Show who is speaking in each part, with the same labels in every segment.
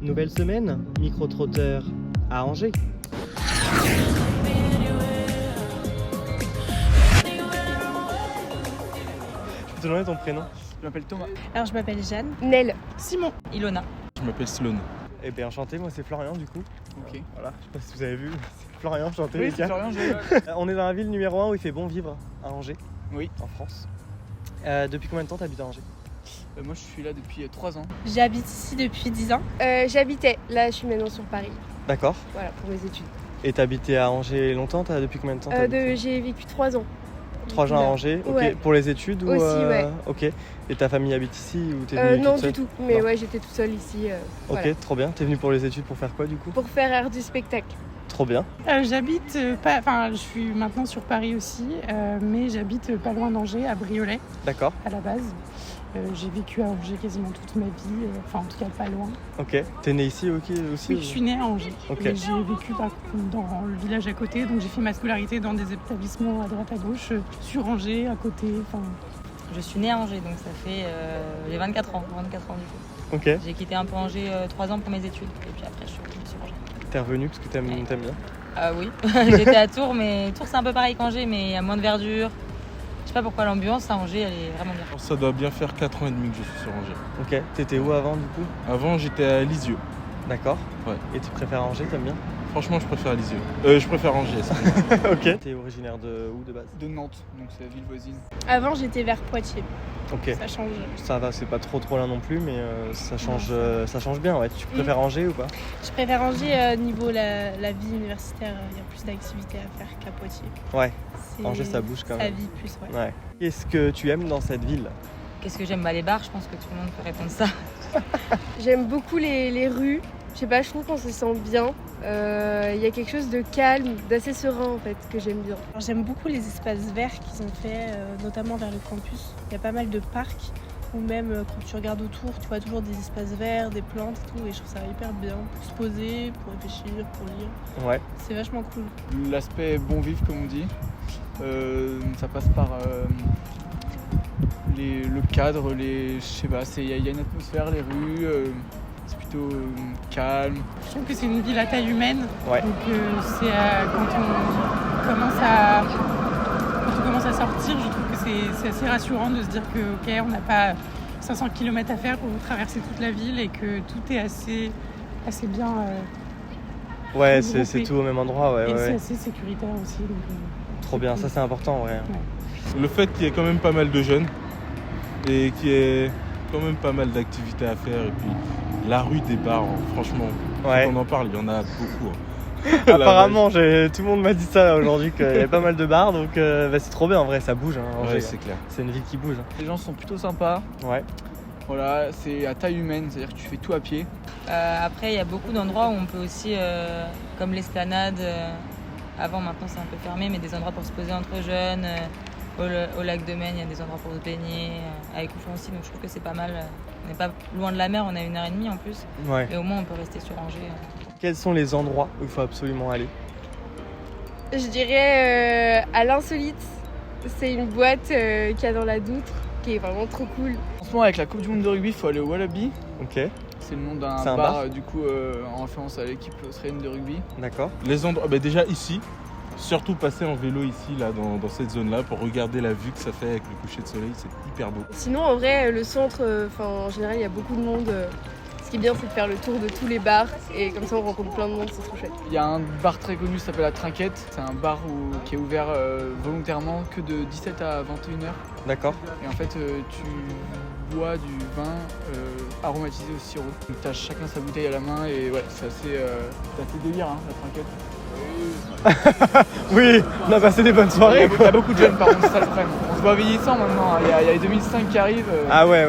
Speaker 1: Nouvelle semaine, micro-trotteur à Angers. Je peux te demander ton prénom?
Speaker 2: Je m'appelle Thomas.
Speaker 3: Alors je m'appelle Jeanne.
Speaker 4: Nel.
Speaker 3: Simon. Ilona.
Speaker 5: Je m'appelle Sloan.
Speaker 1: Eh bien enchanté, moi c'est Florian du coup.
Speaker 2: Ok.
Speaker 1: Voilà, je sais pas si vous avez vu, c'est Florian, enchanté
Speaker 2: Oui,
Speaker 1: les
Speaker 2: c'est
Speaker 1: gars.
Speaker 2: Florian, j'ai...
Speaker 1: On est dans la ville numéro 1 où il fait bon vivre, à Angers,
Speaker 2: Oui.
Speaker 1: en France. Depuis combien de temps t'habites à Angers?
Speaker 2: Moi, je suis là depuis 3 ans.
Speaker 3: J'habite ici depuis 10 ans.
Speaker 4: J'habitais, là je suis maintenant sur Paris,
Speaker 1: D'accord.
Speaker 4: voilà, pour mes études.
Speaker 1: Et t'as habité à Angers longtemps? Depuis combien de temps?
Speaker 4: J'ai vécu 3 ans.
Speaker 1: 3 ans à Angers, ok.
Speaker 4: Ouais.
Speaker 1: Pour les études ou
Speaker 4: Aussi, ouais.
Speaker 1: Ok. Et ta famille habite ici ou t'es venue
Speaker 4: Non
Speaker 1: toute seule?
Speaker 4: du tout, mais
Speaker 1: Non.
Speaker 4: ouais j'étais toute seule ici.
Speaker 1: Ok,
Speaker 4: Voilà.
Speaker 1: trop bien. T'es venue pour les études pour faire quoi du coup?
Speaker 4: Pour faire art du spectacle.
Speaker 1: Trop bien.
Speaker 6: J'habite je suis maintenant sur Paris aussi, mais j'habite pas loin d'Angers, à Briolet,
Speaker 1: D'accord.
Speaker 6: à la base. J'ai vécu à Angers quasiment toute ma vie, en tout cas pas loin.
Speaker 1: Ok. T'es née ici aussi
Speaker 6: Oui,
Speaker 1: ou-
Speaker 6: je suis née à Angers.
Speaker 1: Ok.
Speaker 6: Et j'ai vécu par contre dans le village à côté, donc j'ai fait ma scolarité dans des établissements à droite à gauche, sur Angers, à côté.
Speaker 7: Je suis née à Angers, donc ça fait j'ai 24 ans du coup.
Speaker 1: Ok.
Speaker 7: J'ai quitté un peu Angers 3 ans pour mes études, et puis après je suis revenue sur Angers.
Speaker 1: T'es revenue parce que t'aimes bien?
Speaker 7: Oui, j'étais à Tours, mais Tours c'est un peu pareil qu'Angers, mais il y a moins de verdure. Je sais pas pourquoi l'ambiance à Angers elle est vraiment bien.
Speaker 5: Alors, ça doit bien faire 4 ans et demi que je suis sur Angers.
Speaker 1: Ok. T'étais où avant du coup?
Speaker 5: Avant, j'étais à Lisieux.
Speaker 1: D'accord.
Speaker 5: Ouais.
Speaker 1: Et tu préfères Angers, t'aimes bien?
Speaker 5: Franchement, je préfère Lisieux. Je préfère Angers.
Speaker 1: Ok. T'es originaire de où de base?
Speaker 2: De Nantes, donc c'est la ville voisine.
Speaker 3: Avant j'étais vers Poitiers.
Speaker 1: Ok.
Speaker 3: Ça change.
Speaker 1: Ça va, c'est pas trop loin non plus, mais ça change bien. Ouais. Tu préfères Angers ou pas?
Speaker 3: Je préfère Angers niveau la vie universitaire. Il y a plus d'activités à faire qu'à Poitiers.
Speaker 1: Ouais.
Speaker 3: C'est-
Speaker 1: Angers, ça bouge quand
Speaker 3: Ça
Speaker 1: même.
Speaker 3: vit plus, ouais.
Speaker 1: Ouais. Qu'est-ce que tu aimes dans cette ville?
Speaker 7: Qu'est-ce que j'aime? Les bars, je pense que tout le monde peut répondre ça.
Speaker 4: J'aime beaucoup les rues, je sais pas, je trouve qu'on se sent bien. Il y a quelque chose de calme, d'assez serein en fait, que j'aime bien.
Speaker 3: Alors, j'aime beaucoup les espaces verts qu'ils ont fait, notamment vers le campus. Il y a pas mal de parcs, ou même quand tu regardes autour, tu vois toujours des espaces verts, des plantes et tout, et je trouve ça hyper bien pour se poser, pour réfléchir, pour lire.
Speaker 1: Ouais.
Speaker 3: C'est vachement cool.
Speaker 2: L'aspect bon vivre, comme on dit, ça passe par le cadre, je sais pas, il y a une atmosphère, les rues, c'est plutôt calme.
Speaker 6: Je trouve que c'est une ville à taille humaine.
Speaker 1: Ouais.
Speaker 6: Donc c'est quand on commence à sortir, je trouve que c'est assez rassurant de se dire que ok, on n'a pas 500 km à faire pour traverser toute la ville et que tout est assez bien
Speaker 1: Ouais,
Speaker 6: Regroupé.
Speaker 1: c'est tout au même endroit. Ouais,
Speaker 6: et
Speaker 1: ouais,
Speaker 6: c'est
Speaker 1: ouais.
Speaker 6: assez sécuritaire aussi. Donc,
Speaker 1: Trop bien, ça c'est important, ouais.
Speaker 5: Le fait qu'il y ait quand même pas mal de jeunes et qu'il y ait quand même pas mal d'activités à faire. Et puis la rue des bars, franchement,
Speaker 1: Ouais.
Speaker 5: quand on en parle, il y en a beaucoup.
Speaker 1: Apparemment, tout le monde m'a dit ça là, aujourd'hui, qu'il y avait pas mal de bars, donc c'est trop bien en vrai, ça bouge. Hein, Angers.
Speaker 5: Ouais, c'est clair.
Speaker 1: C'est une ville qui bouge.
Speaker 2: Les gens sont plutôt sympas.
Speaker 1: Ouais.
Speaker 2: Voilà, c'est à taille humaine, c'est-à-dire que tu fais tout à pied.
Speaker 7: Après, il y a beaucoup d'endroits où on peut aussi, comme l'esplanade, maintenant c'est un peu fermé, mais des endroits pour se poser entre jeunes. Au lac de Maine, il y a des endroits pour se baigner, à Écouchon aussi, donc je trouve que c'est pas mal. On n'est pas loin de la mer, on a 1h30 en plus,
Speaker 1: Ouais.
Speaker 7: et au moins on peut rester sur Angers.
Speaker 1: Quels sont les endroits où il faut absolument aller?
Speaker 4: Je dirais à l'Insolite, c'est une boîte qu'il y a dans la Doutre, qui est vraiment trop cool.
Speaker 2: En ce moment, avec la Coupe du Monde de rugby, il faut aller au Wallaby.
Speaker 1: Ok,
Speaker 2: C'est le nom d'un
Speaker 1: C'est un
Speaker 2: bar,
Speaker 1: bar
Speaker 2: du coup, en référence à l'équipe australienne de rugby.
Speaker 1: d'accord.
Speaker 5: Les endroits, déjà ici, surtout passer en vélo ici, là, dans cette zone-là, pour regarder la vue que ça fait avec le coucher de soleil, c'est hyper beau.
Speaker 4: Sinon, en vrai, le centre, en général, il y a beaucoup de monde. Ce qui est bien, c'est de faire le tour de tous les bars et comme ça, on rencontre plein de monde, c'est trop chouette.
Speaker 2: Il y a un bar très connu qui s'appelle La Trinquette. C'est un bar qui est ouvert volontairement que de 17 à 21h.
Speaker 1: D'accord.
Speaker 2: Et en fait, tu bois du vin aromatisé au sirop. Donc, tu as chacun sa bouteille à la main et ouais, c'est assez délire, hein, La Trinquette.
Speaker 1: Oui, on a passé des bonnes soirées.
Speaker 2: Il y a beaucoup de jeunes, par contre, c'est ça le problème. On se voit vieillissant maintenant, hein. Il y a les 2005 qui arrivent.
Speaker 1: Ah ouais.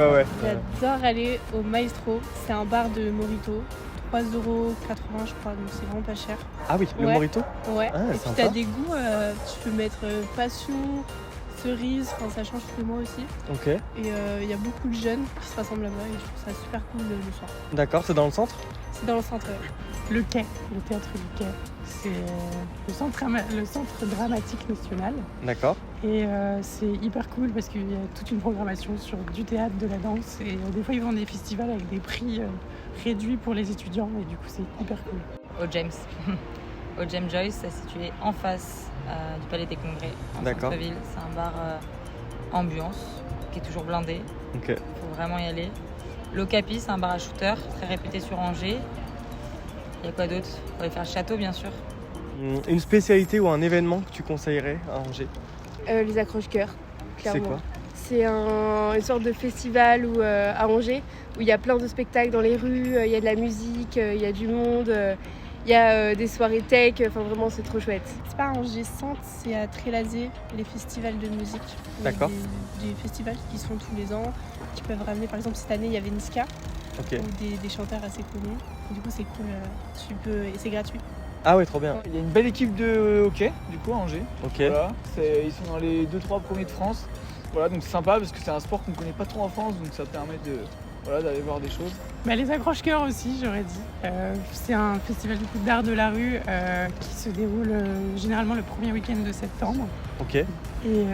Speaker 3: J'adore aller au Maestro. C'est un bar de Morito. 3,80 € je crois, donc c'est vraiment pas cher.
Speaker 1: Ah oui, le
Speaker 3: Ouais.
Speaker 1: Morito.
Speaker 3: Ouais.
Speaker 1: Ah,
Speaker 3: et puis
Speaker 1: sympa.
Speaker 3: t'as des goûts, tu peux mettre passion, cerise, ça change tous les mois aussi.
Speaker 1: Ok,
Speaker 3: Et il y a beaucoup de jeunes qui se rassemblent là-bas et je trouve ça super cool le soir.
Speaker 1: d'accord, c'est dans le centre?
Speaker 3: C'est dans le centre. Ouais.
Speaker 6: le Quai, le théâtre du Quai. C'est le centre dramatique national.
Speaker 1: D'accord.
Speaker 6: Et c'est hyper cool parce qu'il y a toute une programmation sur du théâtre, de la danse. Et des fois, ils font des festivals avec des prix réduits pour les étudiants. Et du coup, c'est hyper cool.
Speaker 7: Au James. Au James Joyce, ça se situé en face du Palais des Congrès, en
Speaker 1: D'accord.
Speaker 7: centre-ville. C'est un bar ambiance qui est toujours blindé.
Speaker 1: Ok.
Speaker 7: Il faut vraiment y aller. L'Ocapi, c'est un bar à shooter, très réputé sur Angers. Il y a quoi d'autre? On va aller faire le château, bien sûr.
Speaker 1: Une spécialité ou un événement que tu conseillerais à Angers?
Speaker 4: Les accroche-cœurs, clairement.
Speaker 1: C'est quoi?
Speaker 4: C'est une sorte de festival à Angers où il y a plein de spectacles dans les rues, il y a de la musique, il y a du monde, il y a des soirées tech, enfin vraiment c'est trop chouette.
Speaker 3: C'est pas à Angers Centre, c'est à Trélazé, les festivals de musique. Il y a
Speaker 1: D'accord.
Speaker 3: Des festivals qui se font tous les ans, qui peuvent ramener, par exemple cette année il y avait Niska,
Speaker 1: Ok.
Speaker 3: ou des chanteurs assez connus. Et du coup c'est cool, et c'est gratuit.
Speaker 1: Ah ouais, trop bien.
Speaker 2: Il y a une belle équipe de hockey du coup à Angers.
Speaker 1: Ok.
Speaker 2: Voilà, ils sont dans les 2-3 premiers de France. Voilà, donc c'est sympa parce que c'est un sport qu'on ne connaît pas trop en France, donc ça permet d'aller voir des choses.
Speaker 6: Bah, les accroche-cœurs aussi, j'aurais dit. C'est un festival du coup d'art de la rue qui se déroule généralement le premier week-end de septembre.
Speaker 1: Ok.
Speaker 6: Et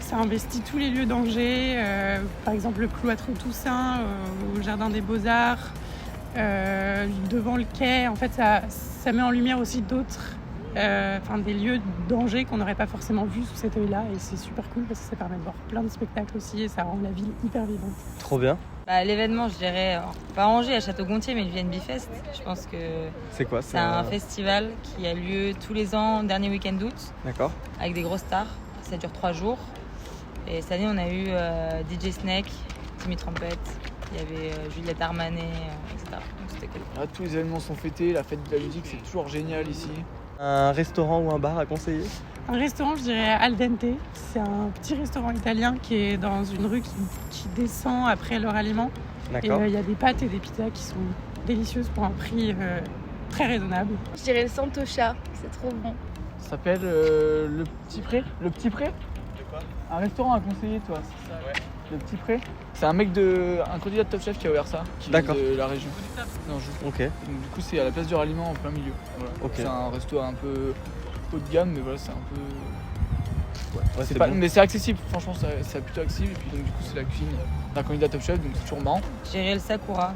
Speaker 6: ça investit tous les lieux d'Angers, par exemple le cloître Toussaint, au Jardin des Beaux-Arts, devant le quai. En fait, ça met en lumière aussi d'autres, des lieux d'Angers qu'on n'aurait pas forcément vus sous cet œil-là. Et c'est super cool parce que ça permet de voir plein de spectacles aussi et ça rend la ville hyper vivante.
Speaker 1: Trop bien.
Speaker 7: Bah, l'événement, je dirais, pas à Angers, à Château-Gontier, mais le VNB Fest. Je pense que
Speaker 1: C'est quoi?
Speaker 7: c'est un festival qui a lieu tous les ans, dernier week-end d'août,
Speaker 1: D'accord.
Speaker 7: avec des grosses stars. Ça dure 3 jours. Et cette année, on a eu DJ Snake, Timmy Trumpet, il y avait Juliette Armanet, etc. Donc c'était cool.
Speaker 2: Là, tous les événements sont fêtés, la fête de la musique c'est toujours génial ici.
Speaker 1: Un restaurant ou un bar à conseiller?
Speaker 6: Un restaurant, je dirais Al Dente. C'est un petit restaurant italien qui est dans une rue qui descend après leur aliment. Et
Speaker 1: D'accord.
Speaker 6: il y a des pâtes et des pizzas qui sont délicieuses pour un prix très raisonnable.
Speaker 4: Je dirais le Santocha, c'est trop bon.
Speaker 2: Ça s'appelle le Petit Pré. Le Petit Pré? Un restaurant à conseiller toi, c'est ça? Ouais. Le Petit Pré. C'est un candidat de Top Chef qui a ouvert ça, qui vient
Speaker 1: D'accord.
Speaker 2: de la région. d'Anjou.
Speaker 1: Ok.
Speaker 2: Donc du coup c'est à la place du ralliement en plein milieu. Voilà.
Speaker 1: Ok.
Speaker 2: C'est un resto un peu haut de gamme, mais voilà c'est un peu.
Speaker 1: Ouais,
Speaker 2: C'est
Speaker 1: c'est
Speaker 2: pas...
Speaker 1: bon.
Speaker 2: Mais c'est accessible, franchement c'est plutôt accessible. Et puis donc du coup c'est la cuisine d'un candidat Top Chef, donc c'est toujours marrant.
Speaker 7: Je dirais le Sakura.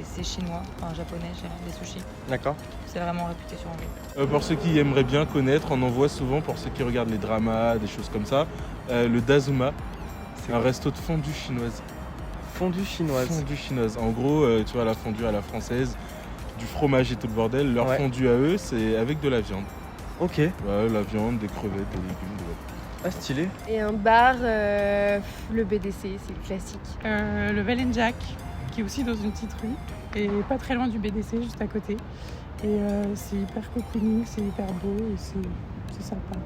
Speaker 7: C'est chinois, enfin japonais, je dirais, les sushis.
Speaker 1: D'accord.
Speaker 7: C'est vraiment réputé sur Angers.
Speaker 5: Pour ceux qui aimeraient bien connaître, on en voit souvent pour ceux qui regardent les dramas, des choses comme ça. Le Dazuma, c'est un resto de fondue chinoise.
Speaker 1: Fondue chinoise.
Speaker 5: Fondue chinoise. En gros, tu vois, la fondue à la française, du fromage et tout le bordel. Leur
Speaker 1: Ouais.
Speaker 5: fondue à eux, c'est avec de la viande.
Speaker 1: Ok.
Speaker 5: Ouais, la viande, des crevettes, des légumes.
Speaker 1: Ah, stylé.
Speaker 4: Et un bar, le BDC, c'est le classique.
Speaker 6: Le Vel Jack, qui est aussi dans une petite rue, et pas très loin du BDC, juste à côté. Et c'est hyper cocooning, c'est hyper beau et c'est sympa.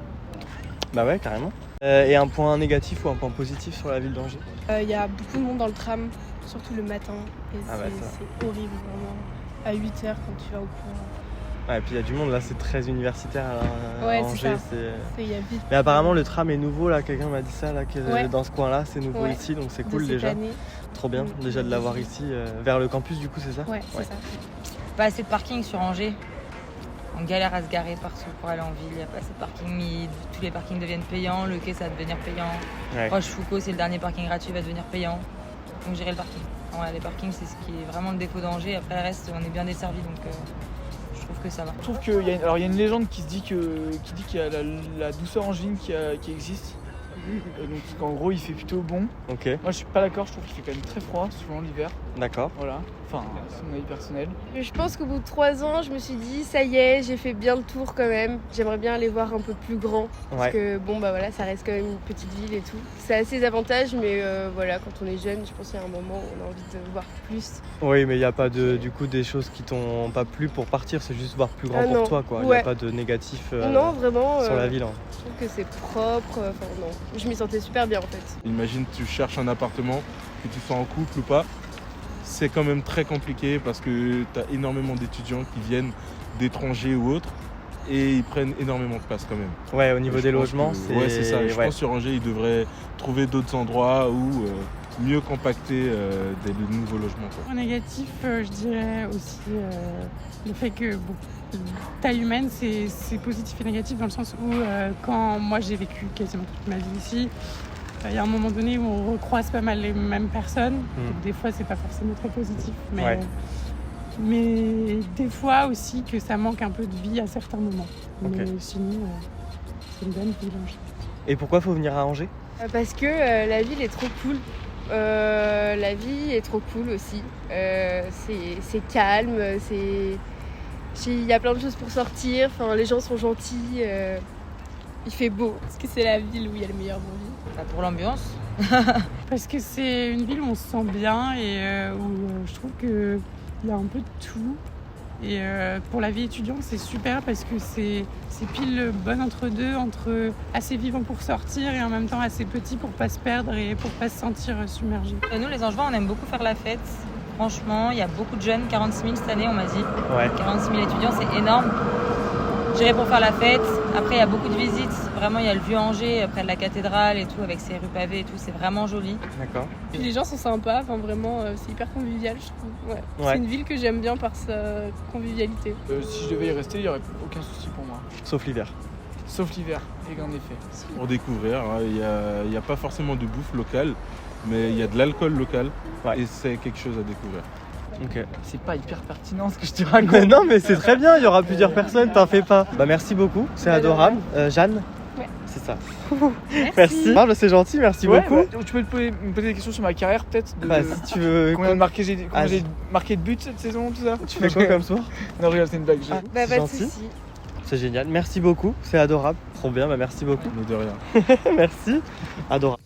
Speaker 1: Bah ouais, carrément. Et un point négatif ou un point positif sur la ville d'Angers?
Speaker 3: Il y a beaucoup de monde dans le tram, surtout le matin. Et
Speaker 1: Ah ouais, ça.
Speaker 3: c'est horrible, vraiment. À 8h quand tu vas au cours.
Speaker 1: Ouais, et puis il y a du monde là, c'est très universitaire à
Speaker 3: Ouais, c'est
Speaker 1: Angers.
Speaker 3: ça. Il y a vite.
Speaker 1: Mais apparemment le tram est nouveau là, quelqu'un m'a dit ça là, que
Speaker 3: Ouais.
Speaker 1: dans ce coin là c'est nouveau
Speaker 3: Ouais.
Speaker 1: ici, donc c'est
Speaker 3: de
Speaker 1: cool
Speaker 3: cette
Speaker 1: déjà.
Speaker 3: année.
Speaker 1: Trop bien déjà de l'avoir ici, vers le campus du coup c'est ça?
Speaker 3: Ouais, c'est ça.
Speaker 7: Pas assez de parking sur Angers. On galère à se garer partout pour aller en ville. Il n'y a pas assez de parking. Tous les parkings deviennent payants. Le quai, ça va devenir payant.
Speaker 1: Ouais.
Speaker 7: Rochefoucauld, c'est le dernier parking gratuit, va devenir payant. Donc gérer le parking. Ouais, les parkings, c'est ce qui est vraiment le défaut d'Angers. Après, le reste, on est bien desservi. Donc je trouve que ça va.
Speaker 2: Je trouve qu'il y a une légende qui dit qu'il y a la douceur angevine qui existe. Donc en gros il fait plutôt bon.
Speaker 1: Ok,
Speaker 2: Moi je suis pas d'accord, je trouve qu'il fait quand même très froid selon l'hiver.
Speaker 1: d'accord.
Speaker 2: Voilà. Enfin c'est mon avis personnel.
Speaker 4: Je pense qu'au bout de 3 ans, je me suis dit, ça y est, j'ai fait bien le tour quand même. J'aimerais bien aller voir un peu plus grand. Parce
Speaker 1: Ouais.
Speaker 4: que bon, bah voilà, ça reste quand même une petite ville et tout. Ça a ses avantages, mais voilà, quand on est jeune, je pense qu'il y a un moment où on a envie de voir plus.
Speaker 1: Oui, mais il n'y a pas du coup des choses qui t'ont pas plu pour partir, c'est juste voir plus grand
Speaker 4: Ah
Speaker 1: pour
Speaker 4: non.
Speaker 1: toi quoi. Il n'y
Speaker 4: Ouais.
Speaker 1: a pas de négatif
Speaker 4: Non, vraiment,
Speaker 1: sur la ville. Hein.
Speaker 4: je trouve que c'est propre. Enfin, non, je m'y sentais super bien en fait.
Speaker 5: Imagine tu cherches un appartement, que tu sois en couple ou pas. C'est quand même très compliqué parce que tu as énormément d'étudiants qui viennent d'étrangers ou autres et ils prennent énormément de place quand même.
Speaker 1: Ouais, au niveau
Speaker 5: Je
Speaker 1: des
Speaker 5: pense
Speaker 1: logements,
Speaker 5: que-
Speaker 1: c'est.
Speaker 5: Ouais, c'est ça. Je
Speaker 1: ouais.
Speaker 5: pense sur Angers, ils devraient trouver d'autres endroits où mieux compacter des nouveaux logements, quoi.
Speaker 6: En négatif, je dirais aussi le fait que taille humaine, c'est positif et négatif dans le sens où quand moi j'ai vécu quasiment toute ma vie ici, il y a un moment donné où on recroise pas mal les mêmes personnes. Donc des fois, c'est pas forcément très positif, mais des fois aussi que ça manque un peu de vie à certains moments. Mais sinon, c'est une bonne ville.
Speaker 1: Et pourquoi faut venir à Angers?
Speaker 4: Parce que la ville est trop cool. La vie est trop cool aussi. C'est calme, il y a plein de choses pour sortir. Enfin, les gens sont gentils. Il fait beau.
Speaker 3: Parce que c'est la ville où il y a le meilleur bon vivre.
Speaker 7: Pour l'ambiance.
Speaker 6: Parce que c'est une ville où on se sent bien et où je trouve qu'il y a un peu de tout. Et pour la vie étudiante, c'est super parce que c'est pile le bon entre-deux, entre assez vivant pour sortir et en même temps assez petit pour pas se perdre et pour pas se sentir submergé.
Speaker 7: Nous, les Angevins, on aime beaucoup faire la fête. Franchement, il y a beaucoup de jeunes, 46 000 cette année, on m'a dit. 46 000 étudiants, c'est énorme. J'irai pour faire la fête. Après, il y a beaucoup de visites. Vraiment, il y a le vieux Angers, près de la cathédrale et tout, avec ses rues pavées et tout. C'est vraiment joli.
Speaker 1: D'accord.
Speaker 3: Puis les gens sont sympas, enfin vraiment, c'est hyper convivial, je trouve. Ouais. C'est une ville que j'aime bien par sa convivialité.
Speaker 2: Si je devais y rester, il n'y aurait aucun souci pour moi.
Speaker 1: Sauf l'hiver.
Speaker 2: Sauf l'hiver, et en effet.
Speaker 5: Pour découvrir, hein, il n'y a pas forcément de bouffe locale, mais il y a de l'alcool local et c'est quelque chose à découvrir.
Speaker 1: Ok.
Speaker 2: C'est pas hyper pertinent ce que je te raconte.
Speaker 1: Mais non, mais c'est très bien, il y aura plusieurs personnes, t'en fais pas. Bah merci beaucoup, c'est adorable. Jeanne?
Speaker 3: Ouais.
Speaker 1: C'est ça. Merci. Ah, bah, c'est gentil, merci beaucoup.
Speaker 2: Ouais, tu peux me poser des questions sur ma carrière peut-être
Speaker 1: Bah si tu veux.
Speaker 2: Combien j'ai marqué de buts cette saison, tout ça?
Speaker 1: Tu fais quoi comme sport?
Speaker 2: Non, regarde, c'est une blague.
Speaker 1: Ah,
Speaker 4: Bah,
Speaker 1: c'est
Speaker 4: pas de
Speaker 1: gentil.
Speaker 4: soucis.
Speaker 1: C'est génial, merci beaucoup, c'est adorable. Trop bien, bah merci beaucoup.
Speaker 5: Mais de rien.
Speaker 1: Merci, adorable.